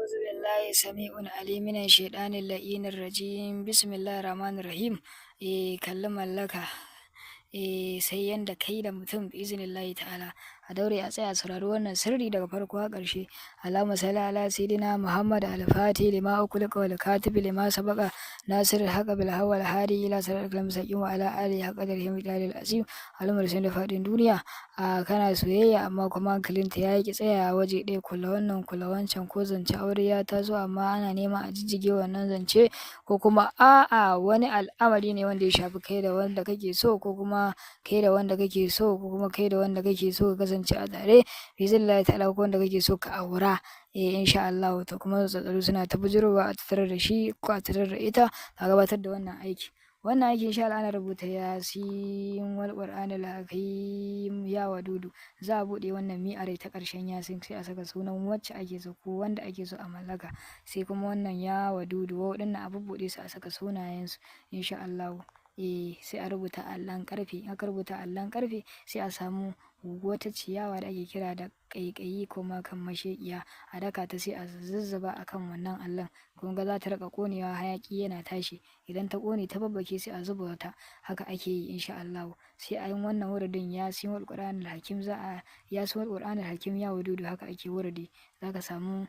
أعوذ بالله السميع العليم من الشيطان اللعين الرجيم بسم الله الرحمن الرحيم kalli mallaka sai yanda kai da mutum bi iznillahi ta'ala a daure a tsaya saurari wannan sirri daga farko har ƙarshe. Allahumma salli ala sayyidina Muhammad al-Fatih lima ukulika wal katibi lima sabaqa nasir al-haqq bil hawal hadi ila siratal mustaqim wa ala alihi haqqa qadrihi miqdaril azim. Al'ummar sun da faɗin duniya kana soyayya amma kuma hankalinta ya ki tsaya waje ɗaya, kula wannan kula wancan, ko zance aure ya taso amma ana neman a jijjige wannan zance, ko kuma a'a wani al'amari ne wanda ya shafi kai da wanda kake so, ko kuma kai da wanda kake so, ko kuma kai da wanda kake so ka kasance a tare biznillahi ta'ala, ko wanda kake so ka aura insha Allah. To kuma tsatsaru suna ta bujirowa a tattare da shi ko a tattare da ita ka gabatar da wannan aiki. Wannan aiki insha Allah ana rubuta yasin wal qur'anil hakim ya wadudu. Za a buɗe wannan mi'are ta ƙarshen yasin sai a saka sunan wacce ake so ko wanda ake so a mallaka, sai kuma wannan ya wadudu waɗannan a bubbuɗe su a saka sunayensu insha Allah. Sai a rubuta allon ƙarfe, in aka rubuta allon ƙarfe sai a samu wata ciyawa da ake kira da ƙaiƙayi ko kan masheƙiya, a daka ta sai a zuzzuba akan wannan allon. Kun ga za ta riƙa ƙonewa hayaƙi yana tashi, idan ta ƙone ta babbake sai a zuba wata, haka ake yi insha Allah. Sai a yin wannan wuridin yasin wal qur'anil hakim yasin wal qur'anil hakim ya wadudu, haka ake wuridi. Za ka samu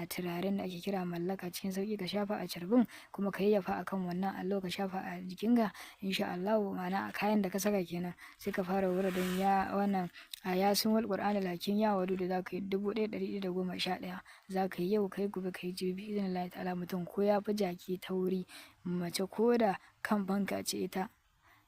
turaren da ake kira mallaka cikin sauƙi ka shafa a carbin, kuma ka yayyafa akan wannan allo ka shafa a jikinka insha Allah, ma'ana a kayan da ka saka kenan. Sai ka fara wuridin wannan yasin wal qur'anil hakim ya wadudu, za ka yi 1111 za ka yi yau, kai gobe, kai jibi iznillahi ta'ala. Mutum ko ya fi jaki tauri, mace ko da kan banka ce ita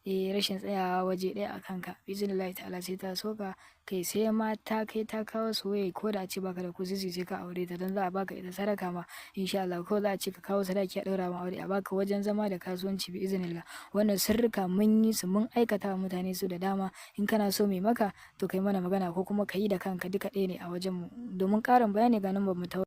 rashin tsayawa waje ɗaya a kanka biznillahi ta'ala sai ta soka kai, sai ma ta kai ta kawo soyayya, ko da a ce baka da kusisi sai ka aure ta, don za a baka ita sadaka ma insha Allah. Ko za a ce ka kawo sadaki a ɗaura ma aure, a baka wajen zama da kasuwanci bi iznillah. Wannan sirrika mun yi su, mun aikata wa mutane su da dama. In kana so mai maka to kai mana magana, ko kuma ka yi da kanka, duka ɗaya ne a wajen mu. Domin ƙarin bayani ga number mu ta